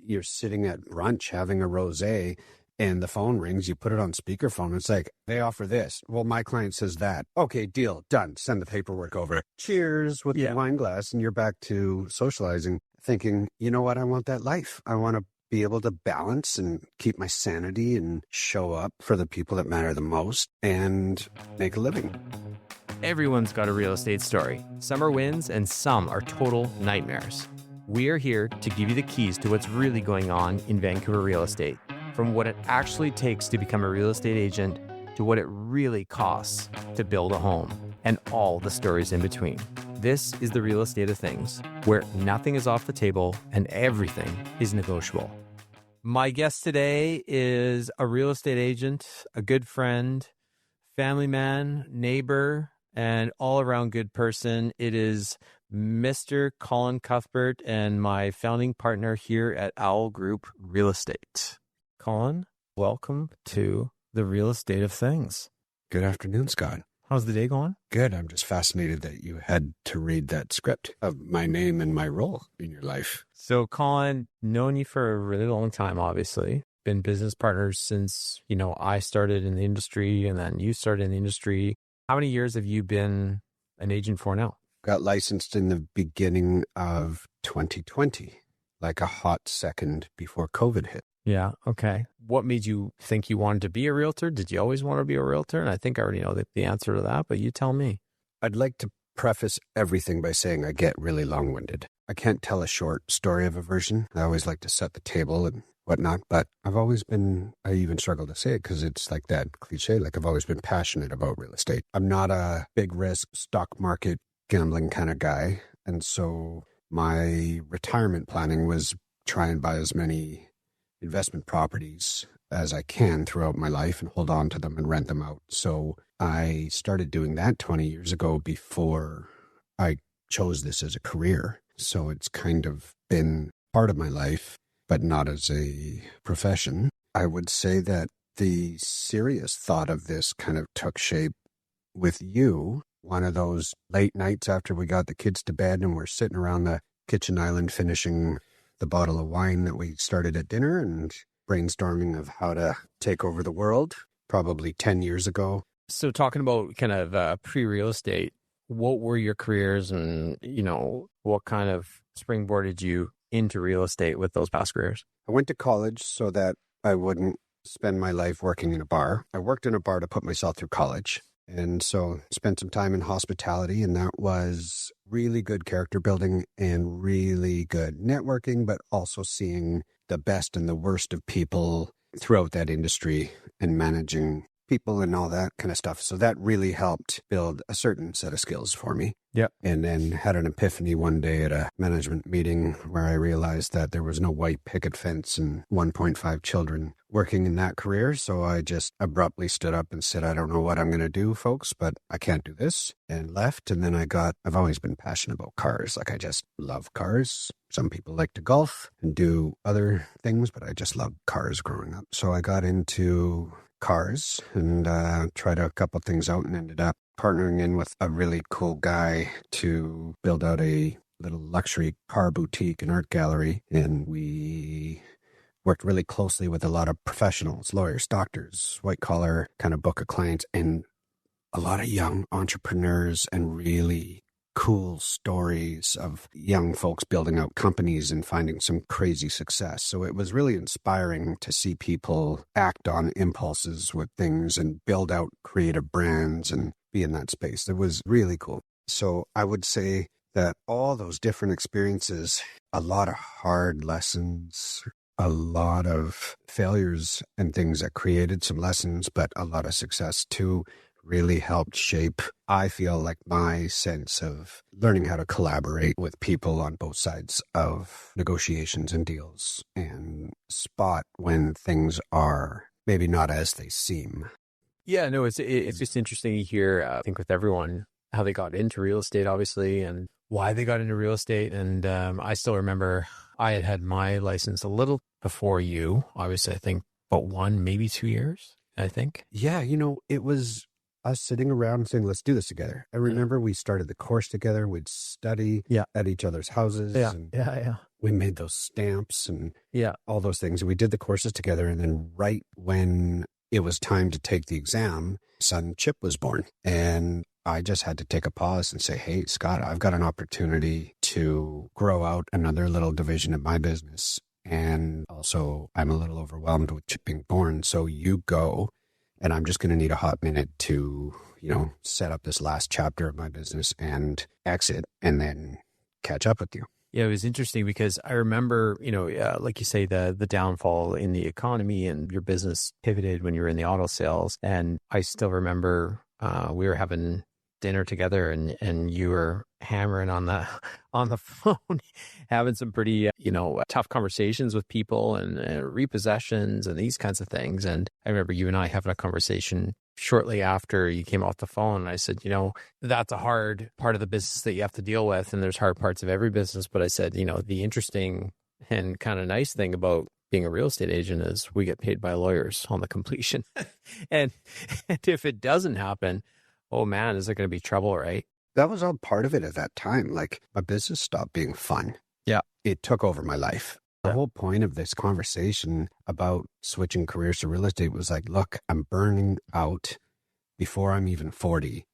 you're sitting at brunch having a rosé and the phone rings, you put it on speakerphone. It's like, they offer this. Well, my client says that. Okay, deal, done. Send the paperwork over. Cheers with the wine glass. And you're back to socializing, thinking, you know what? I want that life. I want to be able to balance and keep my sanity and show up for the people that matter the most and make a living. Everyone's got a real estate story. Some are wins and some are total nightmares. We are here to give you the keys to what's really going on in Vancouver real estate. From what it actually takes to become a real estate agent to what it really costs to build a home and all the stories in between. This is the real estate of things, where nothing is off the table and everything is negotiable. My guest today is a real estate agent, a good friend, family man, neighbor, and all-around good person. It is Mr. Colin Cuthbert and my founding partner here at Owl Group Real Estate. Colin, welcome to the real estate of things. Good afternoon, Scott. How's the day going? Good. I'm just fascinated that you had to read that script of my name and my role in your life. So, Colin, known you for a really long time, obviously. Been business partners since, I started in the industry and then you started in the industry. How many years have you been an agent for now? Got licensed in the beginning of 2020, like a hot second before COVID hit. Yeah. Okay. What made you think you wanted to be a realtor? Did you always want to be a realtor? And I think I already know the answer to that, but you tell me. I'd like to preface everything by saying I get really long-winded. I can't tell a short story of a version. I always like to set the table and whatnot, but I even struggle to say it because it's like that cliche, like I've always been passionate about real estate. I'm not a big risk stock market gambling kind of guy. And so my retirement planning was try and buy as many investment properties as I can throughout my life and hold on to them and rent them out. So I started doing that 20 years ago before I chose this as a career. So it's kind of been part of my life, but not as a profession. I would say that the serious thought of this kind of took shape with you. One of those late nights after we got the kids to bed and we're sitting around the kitchen island finishing the bottle of wine that we started at dinner and brainstorming of how to take over the world, probably 10 years ago. So talking about kind of pre-real estate, what were your careers and, what kind of springboarded you into real estate with those past careers? I went to college so that I wouldn't spend my life working in a bar. I worked in a bar to put myself through college. And so spent some time in hospitality, and that was really good character building and really good networking, but also seeing the best and the worst of people throughout that industry and managing people and all that kind of stuff. So that really helped build a certain set of skills for me. Yep. And then had an epiphany one day at a management meeting where I realized that there was no white picket fence and 1.5 children working in that career. So I just abruptly stood up and said, I don't know what I'm going to do, folks, but I can't do this, and left. And then I've always been passionate about cars. Like I just love cars. Some people like to golf and do other things, but I just loved cars growing up. So I got into cars and tried a couple things out and ended up partnering in with a really cool guy to build out a little luxury car boutique and art gallery. And we worked really closely with a lot of professionals, lawyers, doctors, white collar kind of book of clients, and a lot of young entrepreneurs and really cool stories of young folks building out companies and finding some crazy success. So it was really inspiring to see people act on impulses with things and build out creative brands and be in that space. It was really cool. So I would say that all those different experiences, a lot of hard lessons, a lot of failures and things that created some lessons, but a lot of success too, really helped shape, I feel like, my sense of learning how to collaborate with people on both sides of negotiations and deals and spot when things are maybe not as they seem. Yeah, no, it's just interesting to hear, I think, with everyone, how they got into real estate, obviously, and why they got into real estate. And I still remember I had my license a little before you, obviously, I think about 1, maybe 2 years, I think. Yeah, it was us sitting around saying, let's do this together. I remember we started the course together. We'd study at each other's houses. And we made those stamps and all those things. And we did the courses together. And then right when it was time to take the exam, son Chip was born. And I just had to take a pause and say, hey, Scott, I've got an opportunity to grow out another little division of my business. And also, I'm a little overwhelmed with Chip being born. So you go, and I'm just going to need a hot minute to, set up this last chapter of my business and exit and then catch up with you. Yeah, it was interesting because I remember, like you say, the downfall in the economy and your business pivoted when you were in the auto sales. And I still remember we were having dinner together and you were hammering on the phone, having some pretty, tough conversations with people and repossessions and these kinds of things. And I remember you and I having a conversation shortly after you came off the phone. And I said, that's a hard part of the business that you have to deal with. And there's hard parts of every business. But I said, the interesting and kind of nice thing about being a real estate agent is we get paid by lawyers on the completion. and if it doesn't happen, oh man, is there going to be trouble, right? That was all part of it at that time. Like, my business stopped being fun. Yeah. It took over my life. The whole point of this conversation about switching careers to real estate was like, look, I'm burning out before I'm even 40.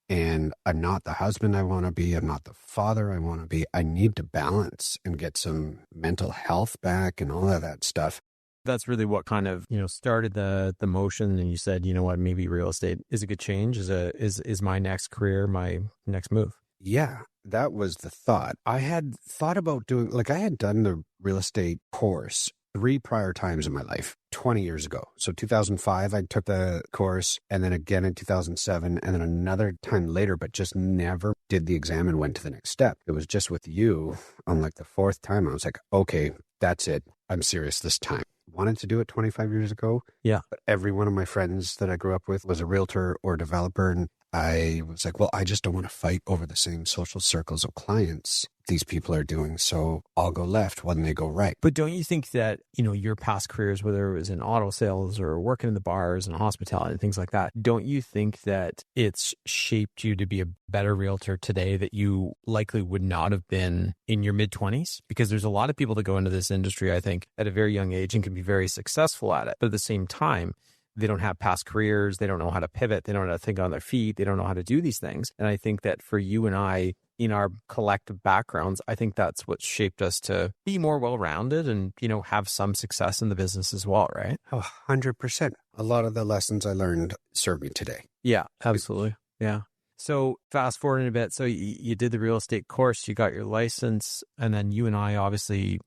And I'm not the husband I want to be. I'm not the father I want to be. I need to balance and get some mental health back and all of that stuff. That's really what kind of, started the motion. And you said, you know what, maybe real estate is a good change, is my next career, my next move. Yeah, that was the thought. I had thought about I had done the real estate course 3 prior times in my life, 20 years ago. So 2005, I took the course, and then again in 2007, and then another time later, but just never did the exam and went to the next step. It was just with you on like the 4th time. I was like, okay, that's it. I'm serious this time. Wanted to do it 25 years ago. Yeah. But every one of my friends that I grew up with was a realtor or developer. And I was like, well, I just don't want to fight over the same social circles of clients these people are doing. So I'll go left when they go right. But don't you think that, your past careers, whether it was in auto sales or working in the bars and hospitality and things like that, don't you think that it's shaped you to be a better realtor today that you likely would not have been in your mid-20s? Because there's a lot of people that go into this industry, I think, at a very young age and can be very successful at it. But at the same time, they don't have past careers. They don't know how to pivot. They don't know how to think on their feet. They don't know how to do these things. And I think that for you and I, in our collective backgrounds, I think that's what shaped us to be more well-rounded and, have some success in the business as well, right? 100%. A lot of the lessons I learned serve me today. Yeah, absolutely. Yeah. So fast forwarding a bit. So you did the real estate course, you got your license, and then you and I obviously,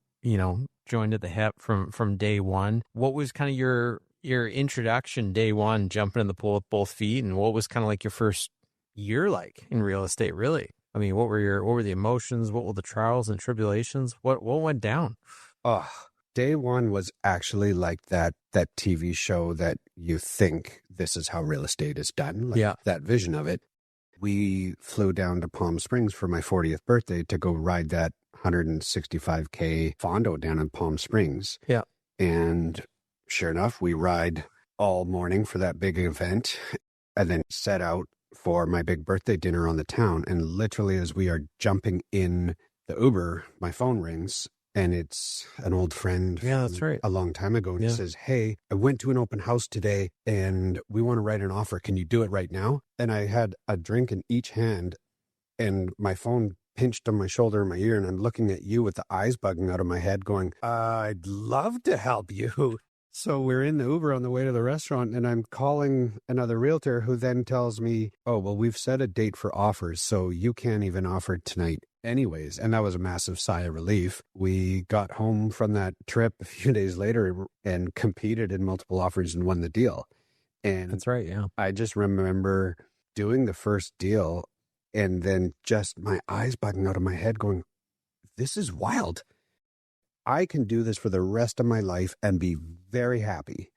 joined at the hip from day one. What was kind of your introduction day one, jumping in the pool with both feet, and what was kind of like your first year like in real estate, really? I mean, what were the emotions? What were the trials and tribulations? What went down? Oh, day one was actually like that TV show that you think this is how real estate is done. Like that vision of it. We flew down to Palm Springs for my 40th birthday to go ride that 165K Fondo down in Palm Springs. Yeah. And sure enough, we ride all morning for that big event and then set out for my big birthday dinner on the town. And literally as we are jumping in the Uber, my phone rings and it's an old friend. Yeah, that's right. A long time ago. And he says, hey, I went to an open house today and we want to write an offer. Can you do it right now? And I had a drink in each hand and my phone pinched on my shoulder and my ear. And I'm looking at you with the eyes bugging out of my head going, I'd love to help you. So we're in the Uber on the way to the restaurant and I'm calling another realtor who then tells me, oh, well, we've set a date for offers, so you can't even offer tonight anyways. And that was a massive sigh of relief. We got home from that trip a few days later and competed in multiple offers and won the deal. And that's right. Yeah. I just remember doing the first deal and then just my eyes bugging out of my head going, this is wild. I can do this for the rest of my life and be very happy.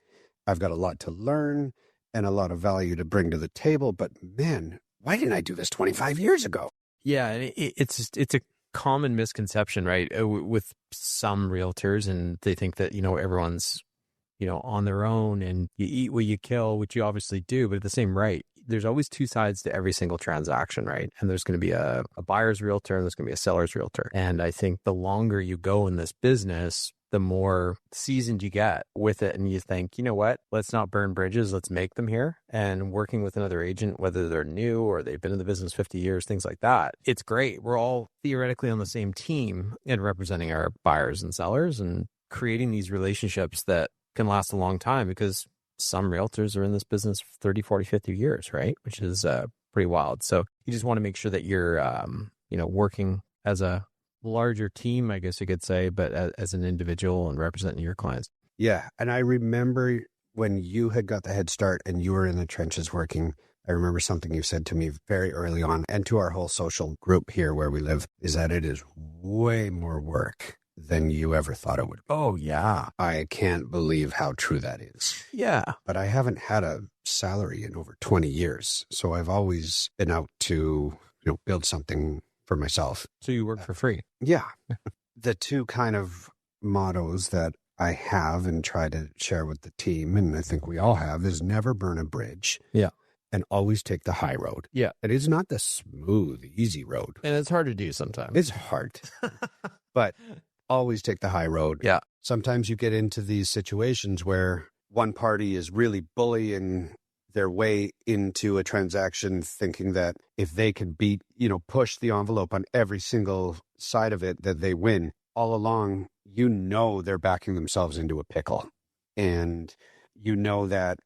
I've got a lot to learn and a lot of value to bring to the table, but man, why didn't I do this 25 years ago? Yeah, and it's a common misconception, right, with some realtors, and they think that, everyone's, on their own and you eat what you kill, which you obviously do, but at the same there's always two sides to every single transaction, right? And there's going to be a buyer's realtor and there's going to be a seller's realtor. And I think the longer you go in this business, the more seasoned you get with it. And you think, you know what, let's not burn bridges. Let's make them here. And working with another agent, whether they're new or they've been in the business 50 years, things like that, it's great. We're all theoretically on the same team and representing our buyers and sellers and creating these relationships that can last a long time, because some realtors are in this business for 30, 40, 50 years, right? Which is pretty wild. So you just want to make sure that you're, working as a larger team, I guess you could say, but as an individual and representing your clients. Yeah. And I remember when you had got the head start and you were in the trenches working, I remember something you said to me very early on and to our whole social group here where we live, is that it is way more work than you ever thought it would be. Oh, yeah. I can't believe how true that is. Yeah. But I haven't had a salary in over 20 years. So I've always been out to, build something for myself. So you work for free? Yeah. The two kind of mottos that I have and try to share with the team, and I think we all have, is never burn a bridge. Yeah. And always take the high road. Yeah. It is not the smooth, easy road. And it's hard to do sometimes. It's hard. But always take the high road. Yeah. Sometimes you get into these situations where one party is really bullying their way into a transaction, thinking that if they could push the envelope on every single side of it, that they win. All along, they're backing themselves into a pickle. And that,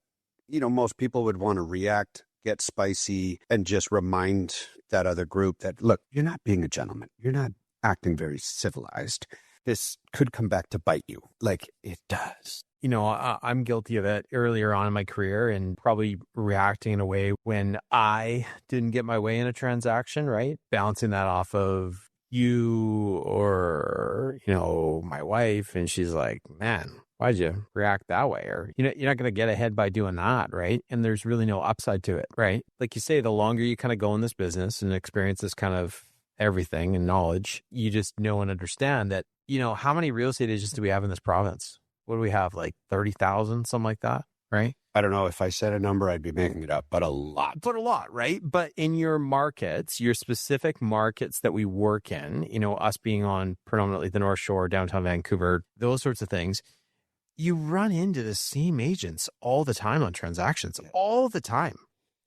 most people would want to react, get spicy, and just remind that other group that, look, you're not being a gentleman. You're not acting very civilized. This could come back to bite you, like it does. I'm guilty of it earlier on in my career and probably reacting in a way when I didn't get my way in a transaction, right? Bouncing that off of you or, my wife. And she's like, man, why'd you react that way? Or, you're not going to get ahead by doing that, right? And there's really no upside to it, right? Like you say, the longer you kind of go in this business and experience this kind of everything and knowledge, you just know and understand that, how many real estate agents do we have in this province? What do we have? Like 30,000, something like that, right? I don't know. If I said a number, I'd be making it up, but a lot. But a lot, right? But in your markets, your specific markets that we work in, us being on predominantly the North Shore, downtown Vancouver, those sorts of things, you run into the same agents all the time on transactions, all the time.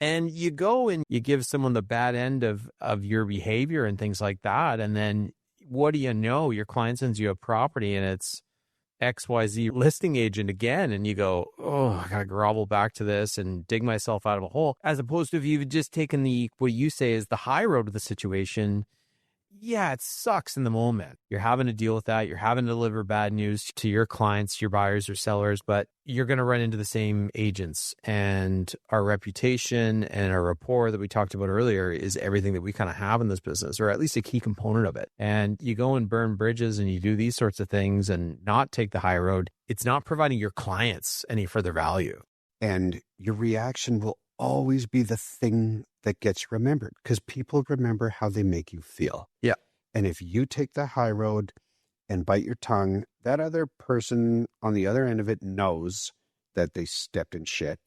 And you go and you give someone the bad end of your behavior and things like that. And then what do you know? Your client sends you a property and it's XYZ listing agent again. And you go, oh, I got to grovel back to this and dig myself out of a hole. As opposed to if you've just taken what you say is the high road of the situation. Yeah, it sucks in the moment. You're having to deal with that. You're having to deliver bad news to your clients, your buyers or sellers, but you're going to run into the same agents. And our reputation and our rapport that we talked about earlier is everything that we kind of have in this business, or at least a key component of it. And you go and burn bridges and you do these sorts of things and not take the high road. It's not providing your clients any further value. And your reaction will always be the thing that gets remembered, because people remember how they make you feel. Yeah. And if you take the high road and bite your tongue, that other person on the other end of it knows that they stepped in shit,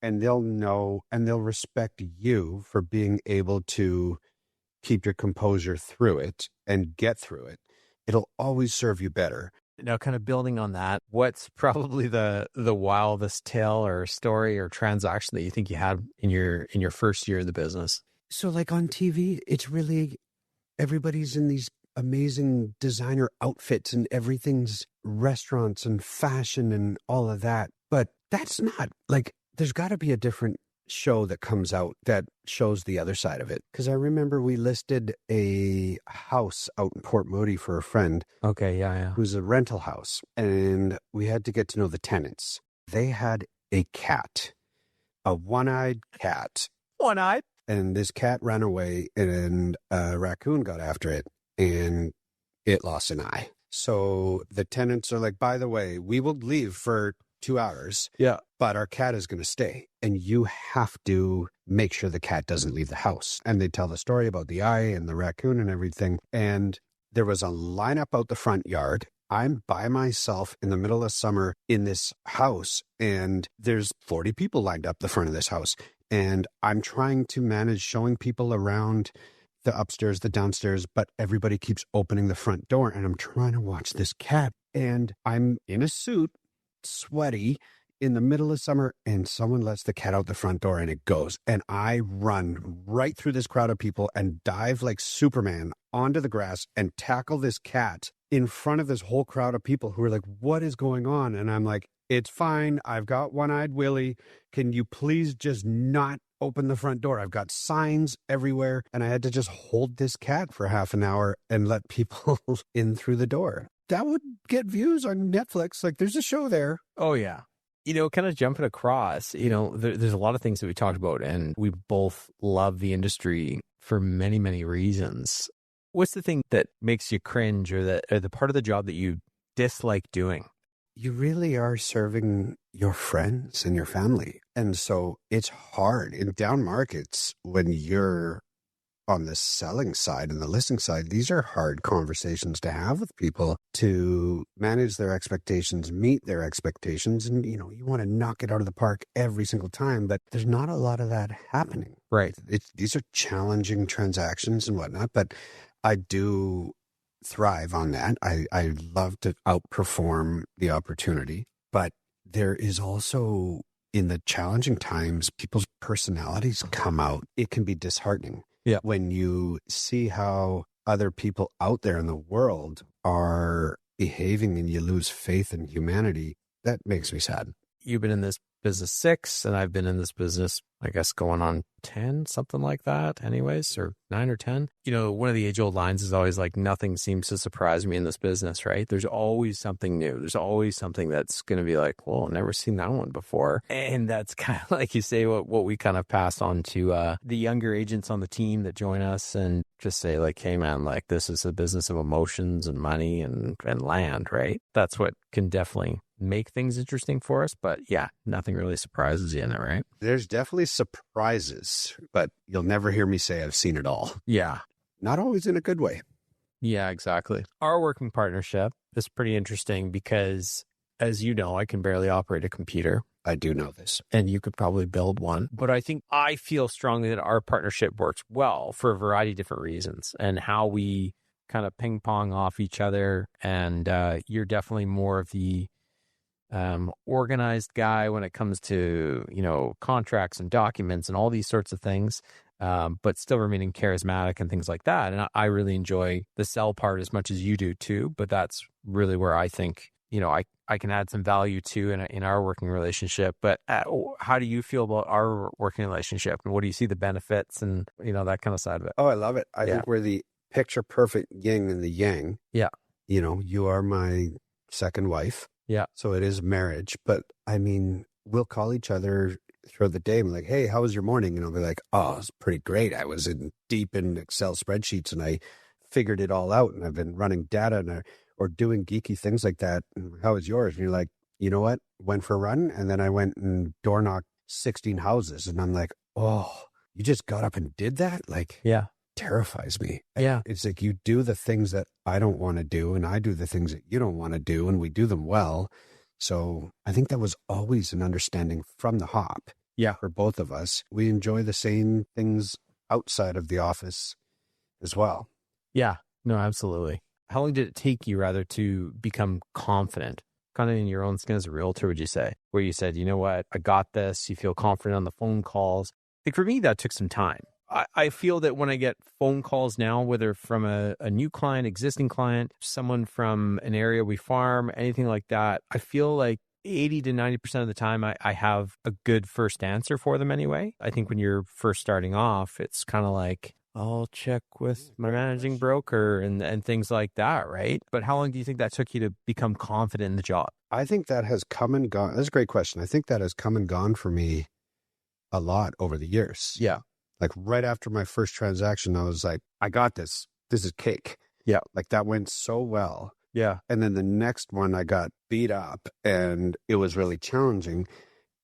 and they'll know and they'll respect you for being able to keep your composure through it and get through it. It'll always serve you better. Now, kind of building on that, what's probably the wildest tale or story or transaction that you think you had in your first year of the business? So like on TV, it's really, everybody's in these amazing designer outfits and everything's restaurants and fashion and all of that. But that's not, like, there's got to be a different show that comes out that shows the other side of it. Because I remember we listed a house out in Port Moody for a friend. Okay, yeah. Who's a rental house. And we had to get to know the tenants. They had a cat, a one-eyed cat. One-eyed? And this cat ran away and a raccoon got after it and it lost an eye. So the tenants are like, by the way, we will leave for 2 hours. Yeah. But our cat is going to stay. And you have to make sure the cat doesn't leave the house. And they tell the story about the eye and the raccoon and everything. And there was a lineup out the front yard. I'm by myself in the middle of summer in this house. And there's 40 people lined up the front of this house. And I'm trying to manage showing people around the upstairs, the downstairs, but everybody keeps opening the front door. And I'm trying to watch this cat. And I'm in a suit, sweaty, in the middle of summer, and someone lets the cat out the front door and it goes. And I run right through this crowd of people and dive like Superman onto the grass and tackle this cat in front of this whole crowd of people who are like, what is going on? And I'm like, it's fine. I've got one-eyed Willie. Can you please just not open the front door? I've got signs everywhere. And I had to just hold this cat for half an hour and let people in through the door. That would get views on Netflix. Like, there's a show there. Oh, yeah. Kind of jumping across, there's a lot of things that we talked about, and we both love the industry for many, many reasons. What's the thing that makes you cringe, or the part of the job that you dislike doing? You really are serving your friends and your family. And so it's hard in down markets when you're on the selling side and the listing side. These are hard conversations to have with people, to manage their expectations, meet their expectations. And, you want to knock it out of the park every single time, but there's not a lot of that happening. Right. These are challenging transactions and whatnot, but I do thrive on that. I love to outperform the opportunity, but there is also, in the challenging times, people's personalities come out. It can be disheartening. Yeah. When you see how other people out there in the world are behaving and you lose faith in humanity, that makes me sad. You've been in this business 6, and I've been in this business, I guess, going on 10, something like that anyways, or 9 or 10. One of the age-old lines is always like, nothing seems to surprise me in this business, right? There's always something new. There's always something that's going to be like, well, I've never seen that one before. And that's kind of like you say, what we kind of pass on to the younger agents on the team that join us, and just say like, hey man, like, this is a business of emotions and money and land, right? That's what can definitely make things interesting for us. But yeah, nothing really surprises you in it, right? There's definitely surprises, but you'll never hear me say I've seen it all. Yeah. Not always in a good way. Yeah, exactly. Our working partnership is pretty interesting because, as you know, I can barely operate a computer. I do know this. And you could probably build one. But I feel strongly that our partnership works well for a variety of different reasons, and how we kind of ping pong off each other. And you're definitely more of the organized guy when it comes to, contracts and documents and all these sorts of things, but still remaining charismatic and things like that. And I really enjoy the sell part as much as you do too, but that's really where I think, I can add some value to in our working relationship. But how do you feel about our working relationship, and what do you see the benefits and, that kind of side of it? Oh, I love it. I think we're the picture perfect yin and the yang. Yeah. You are my second wife. Yeah. So it is marriage. But I mean, we'll call each other throughout the day and be like, hey, how was your morning? And I'll be like, oh, it's pretty great. I was deep in Excel spreadsheets and I figured it all out, and I've been running data or doing geeky things like that. And how was yours? And you're like, you know what? Went for a run, and then I went and door knocked 16 houses. And I'm like, oh, you just got up and did that? Like, yeah. Terrifies me. Yeah. It's like, you do the things that I don't want to do, and I do the things that you don't want to do, and we do them well. So I think that was always an understanding from the hop. Yeah. For both of us. We enjoy the same things outside of the office as well. Yeah. No, absolutely. How long did it take you, rather, to become confident, kind of in your own skin as a realtor, would you say, where you said, you know what, I got this, you feel confident on the phone calls? Like, for me, that took some time. I feel that when I get phone calls now, whether from a new client, existing client, someone from an area we farm, anything like that, I feel like 80 to 90% of the time I have a good first answer for them anyway. I think when you're first starting off, it's kind of like, I'll check with my managing broker and things like that, right? But how long do you think that took you to become confident in the job? I think that has come and gone. That's a great question. I think that has come and gone for me a lot over the years. Yeah. Like, right after my first transaction, I was like, I got this. This is cake. Yeah. Like, that went so well. Yeah. And then the next one, I got beat up and it was really challenging.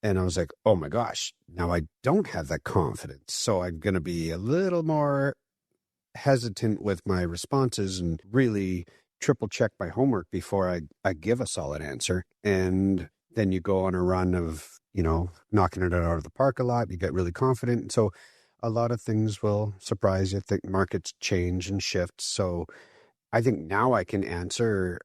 And I was like, oh my gosh, now I don't have that confidence. So I'm going to be a little more hesitant with my responses and really triple check my homework before I give a solid answer. And then you go on a run of knocking it out of the park a lot. You get really confident. So a lot of things will surprise you. I think markets change and shift. So I think now I can answer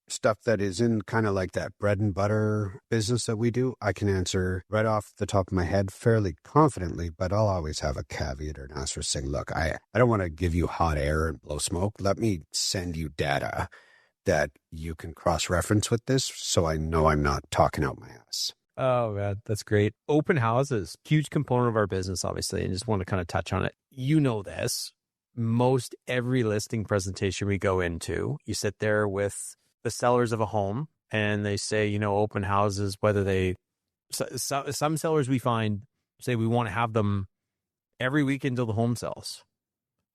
stuff that is in kind of like that bread and butter business that we do. I can answer right off the top of my head fairly confidently, but I'll always have a caveat or an asterisk saying, look, I don't want to give you hot air and blow smoke. Let me send you data that you can cross-reference with this so I know I'm not talking out my ass. Oh, man, that's great. Open houses, huge component of our business, obviously, and just want to kind of touch on it. You know this. Most every listing presentation we go into, you sit there with the sellers of a home and they say, open houses, some sellers we find say we want to have them every week until the home sells.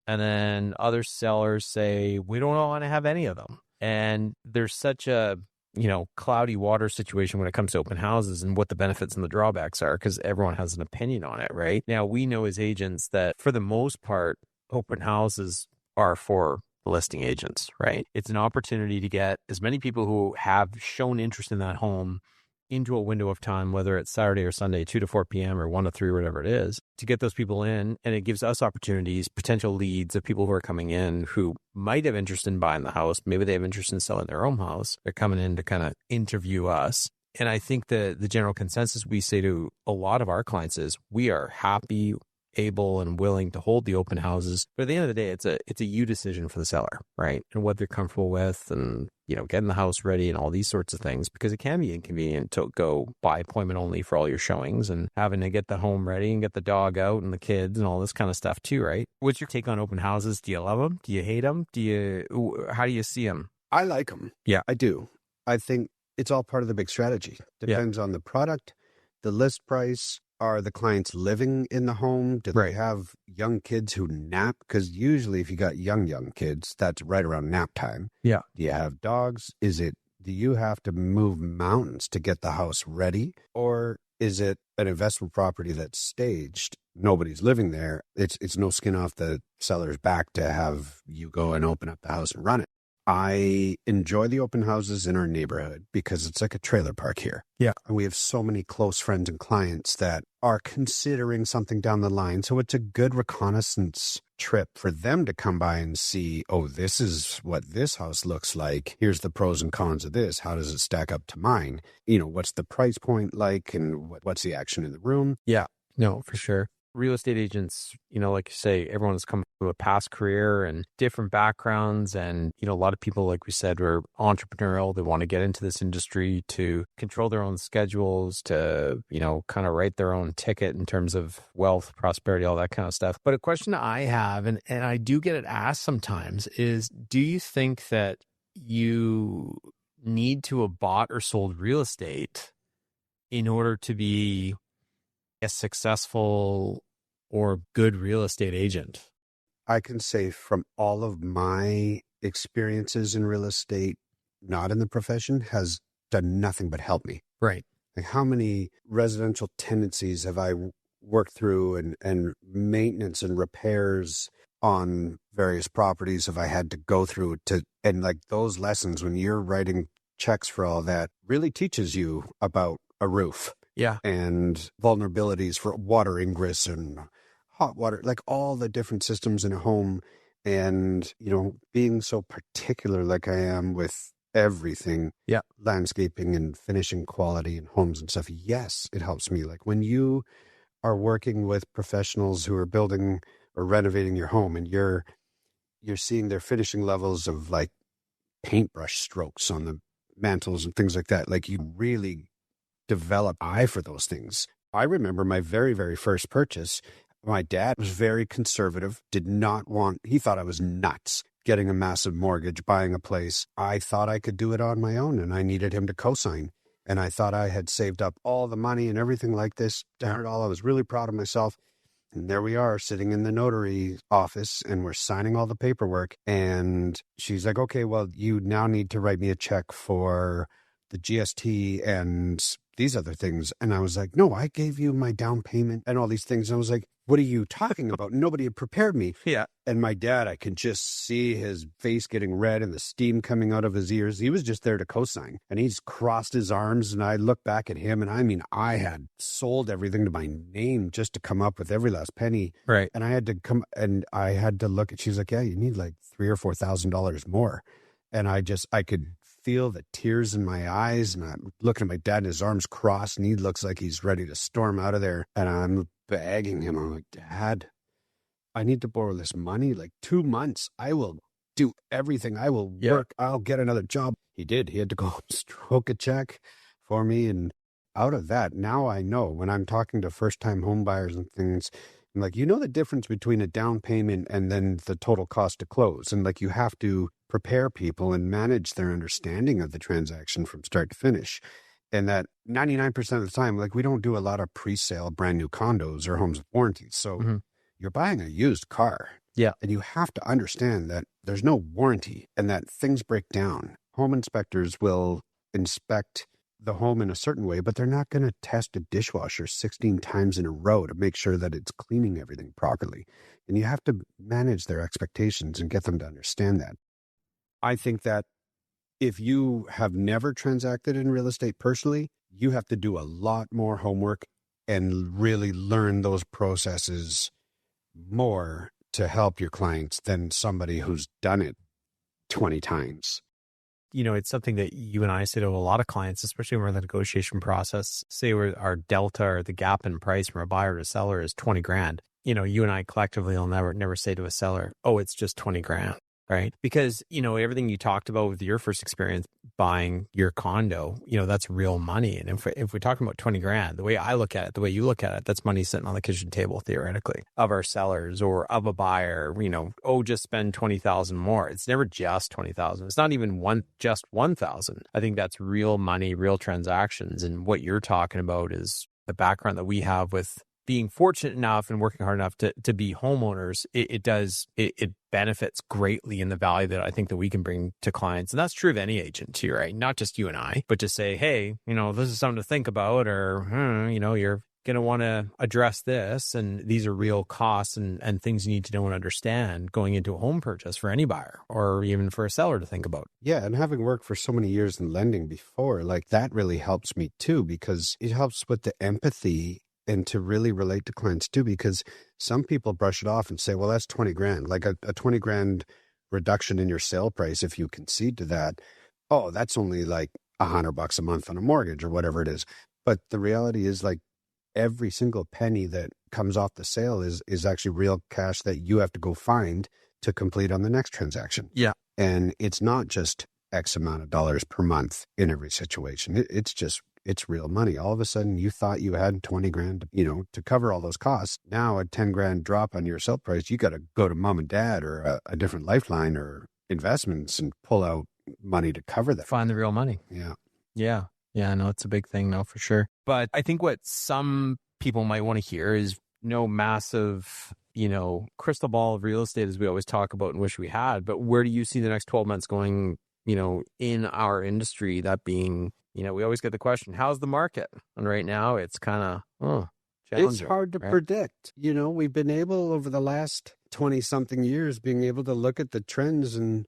And then other sellers say, we don't want to have any of them. And there's such a, cloudy water situation when it comes to open houses and what the benefits and the drawbacks are, because everyone has an opinion on it, right? Now, we know as agents that for the most part, open houses are for listing agents, right? It's an opportunity to get as many people who have shown interest in that home into a window of time, whether it's Saturday or Sunday, 2 to 4 p.m. or 1 to 3, whatever it is, to get those people in. And it gives us opportunities, potential leads of people who are coming in who might have interest in buying the house. Maybe they have interest in selling their own house. They're coming in to kind of interview us. And I think the general consensus we say to a lot of our clients is we are happy, able, and willing to hold the open houses. But at the end of the day, it's a you decision for the seller, right? And what they're comfortable with and, getting the house ready and all these sorts of things, because it can be inconvenient to go by appointment only for all your showings and having to get the home ready and get the dog out and the kids and all this kind of stuff too, right? What's your take on open houses? Do you love them? Do you hate them? How do you see them? I like them. Yeah, I do. I think it's all part of the big strategy. Depends on the product, the list price. Are the clients living in the home? Do they have young kids who nap? Because usually if you got young kids, that's right around nap time. Yeah. Do you have dogs? Do you have to move mountains to get the house ready? Or is it an investment property that's staged? Nobody's living there. It's no skin off the seller's back to have you go and open up the house and run it. I enjoy the open houses in our neighborhood because it's like a trailer park here. Yeah. And we have so many close friends and clients that are considering something down the line. So it's a good reconnaissance trip for them to come by and see, oh, this is what this house looks like. Here's the pros and cons of this. How does it stack up to mine? What's the price point like and what's the action in the room? Yeah, no, for sure. Real estate agents, like you say, everyone's come through a past career and different backgrounds. And, a lot of people, like we said, are entrepreneurial. They want to get into this industry to control their own schedules, to, kind of write their own ticket in terms of wealth, prosperity, all that kind of stuff. But a question I have, and I do get it asked sometimes, is do you think that you need to have bought or sold real estate in order to be a successful or good real estate agent? I can say from all of my experiences in real estate, not in the profession, has done nothing but help me. Right. Like how many residential tenancies have I worked through and maintenance and repairs on various properties have I had to go through and like those lessons when you're writing checks for all that really teaches you about a roof. Yeah. And vulnerabilities for water ingress and hot water, like all the different systems in a home. And, being so particular like I am with everything, landscaping and finishing quality and homes and stuff. Yes, it helps me. Like when you are working with professionals who are building or renovating your home and you're seeing their finishing levels of like paintbrush strokes on the mantles and things like that, like you really develop eye for those things. I remember my very, very first purchase. My dad was very conservative, he thought I was nuts getting a massive mortgage, buying a place. I thought I could do it on my own and I needed him to co-sign. And I thought I had saved up all the money and everything like this. Darn it all, I was really proud of myself. And there we are sitting in the notary office and we're signing all the paperwork. And she's like, okay, well, you now need to write me a check for the GST and these other things. And I was like, no, I gave you my down payment and all these things. And I was like, what are you talking about? Nobody had prepared me. Yeah. And my dad, I can just see his face getting red and the steam coming out of his ears. He was just there to co-sign. And he's crossed his arms, and I look back at him, and I mean, I had sold everything to my name just to come up with every last penny. Right. And I had to look at, she's like, yeah, you need like $3,000 or $4,000 more. And I could feel the tears in my eyes, and I'm looking at my dad, and his arms crossed, and he looks like he's ready to storm out of there. And I'm begging him. I'm like, Dad, I need to borrow this money. Like 2 months. I will do everything. I will work. I'll get another job. He did. He had to go stroke a check for me. And out of that, now I know when I'm talking to first-time home buyers and things, I'm like, you know the difference between a down payment and then the total cost to close. And like, you have to prepare people and manage their understanding of the transaction from start to finish. And that 99% of the time, like, we don't do a lot of pre-sale brand new condos or homes with warranties. So you're buying a used car. Yeah. And you have to understand that there's no warranty and that things break down. Home inspectors will inspect the home in a certain way, but they're not going to test a dishwasher 16 times in a row to make sure that it's cleaning everything properly. And you have to manage their expectations and get them to understand that. I think that if you have never transacted in real estate personally, you have to do a lot more homework and really learn those processes more to help your clients than somebody who's done it 20 times. You know, it's something that you and I say to a lot of clients, especially when we're in the negotiation process. Say our delta or the gap in price from a buyer to seller is 20 grand. You know, you and I collectively will never say to a seller, oh, it's just 20 grand. Right. Because, you know, everything you talked about with your first experience buying your condo, you know, that's real money. And if we're talking about 20 grand, the way I look at it, the way you look at it, that's money sitting on the kitchen table, theoretically, of our sellers or of a buyer, you know, oh, just spend 20,000 more. It's never just 20,000. It's not even just 1,000. I think that's real money, real transactions. And what you're talking about is the background that we have with being fortunate enough and working hard enough to be homeowners. It benefits greatly in the value that I think that we can bring to clients. And that's true of any agent too, right? Not just you and I, but to say, hey, you know, this is something to think about, or, you know, you're going to want to address this. And these are real costs and things you need to know and understand going into a home purchase for any buyer or even for a seller to think about. Yeah. And having worked for so many years in lending before, like, that really helps me too, because it helps with the empathy and to really relate to clients too, because some people brush it off and say, well, that's 20 grand, like a 20 grand reduction in your sale price. If you concede to that, oh, that's only like $100 a month on a mortgage or whatever it is. But the reality is, like, every single penny that comes off the sale is actually real cash that you have to go find to complete on the next transaction. Yeah. And it's not just X amount of dollars per month in every situation. It's real money. All of a sudden you thought you had 20 grand, you know, to cover all those costs. Now a 10 grand drop on your sale price, you got to go to mom and dad or a different lifeline or investments and pull out money to cover that. Find the real money. Yeah. Yeah. Yeah. No, it's a big thing. No, for sure. But I think what some people might want to hear is no massive, you know, crystal ball of real estate, as we always talk about and wish we had. But where do you see the next 12 months going, you know, in our industry? That being, you know, we always get the question, how's the market? And right now it's kind of, it's hard to predict. You know, we've been able over the last 20 something years being able to look at the trends and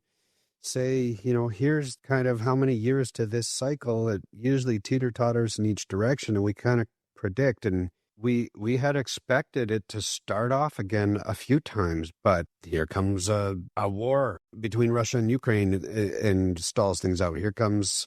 say, you know, here's kind of how many years to this cycle. It usually teeter-totters in each direction, and we kind of predict. And we had expected it to start off again a few times, but here comes a war between Russia and Ukraine and stalls things out. Here comes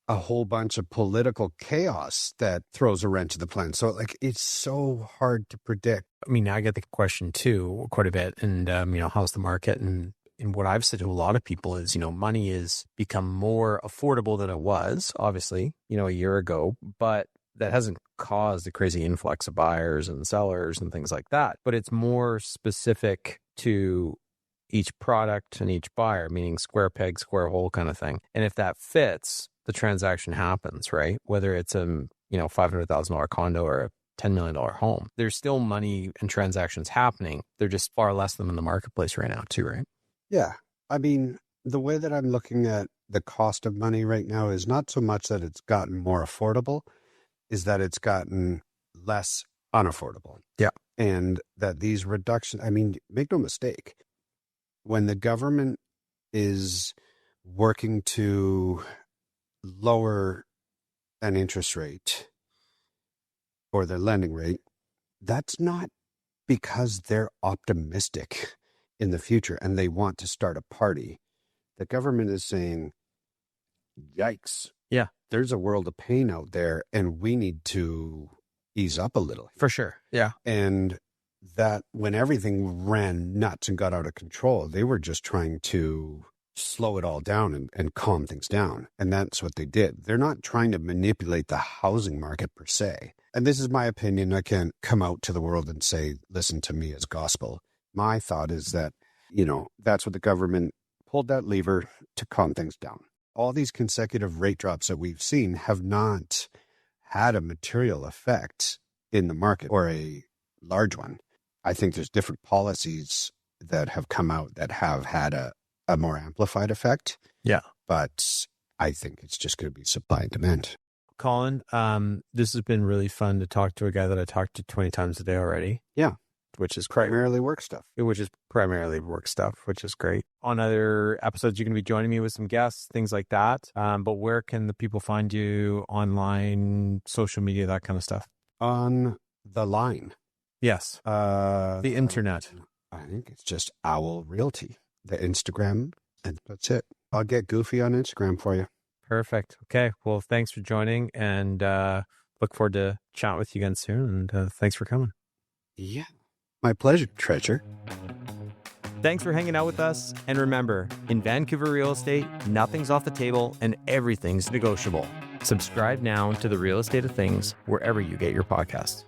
a whole bunch of political chaos that throws a wrench in the plan. So, like, it's so hard to predict. I mean, I get the question too quite a bit. And, you know, how's the market? And what I've said to a lot of people is, you know, money has become more affordable than it was, obviously, you know, a year ago, but that hasn't caused a crazy influx of buyers and sellers and things like that. But it's more specific to each product and each buyer, meaning square peg, square hole kind of thing. And if that fits, the transaction happens, right? Whether it's a, you know, $500,000 condo or a $10 million home, there's still money and transactions happening. They're just far less than in the marketplace right now too, right? Yeah. I mean, the way that I'm looking at the cost of money right now is not so much that it's gotten more affordable, is that it's gotten less unaffordable. Yeah. And that these reductions, I mean, make no mistake, when the government is working to lower an interest rate or their lending rate, that's not because they're optimistic in the future and they want to start a party. The government is saying, yikes. Yeah. There's a world of pain out there and we need to ease up a little. For sure. Yeah. And that when everything ran nuts and got out of control, they were just trying to slow it all down and calm things down. And that's what they did. They're not trying to manipulate the housing market per se. And this is my opinion. I can't come out to the world and say, listen to me as gospel. My thought is that, that's what the government pulled that lever to calm things down. All these consecutive rate drops that we've seen have not had a material effect in the market or a large one. I think there's different policies that have come out that have had a more amplified effect. Yeah. But I think it's just going to be supply and demand. Colin, this has been really fun to talk to a guy that I talked to 20 times a day already. Yeah. Which is primarily work stuff. Which is great. On other episodes, you're going to be joining me with some guests, things like that. But where can the people find you online, social media, that kind of stuff? On the line. Yes. The internet. I think it's just Owl Realty, the Instagram, and that's it. I'll get goofy on Instagram for you. Perfect. Okay. Well, thanks for joining and look forward to chatting with you again soon. And thanks for coming. Yeah. My pleasure, treasure. Thanks for hanging out with us. And remember, in Vancouver real estate, nothing's off the table and everything's negotiable. Subscribe now to The Real Estate of Things wherever you get your podcasts.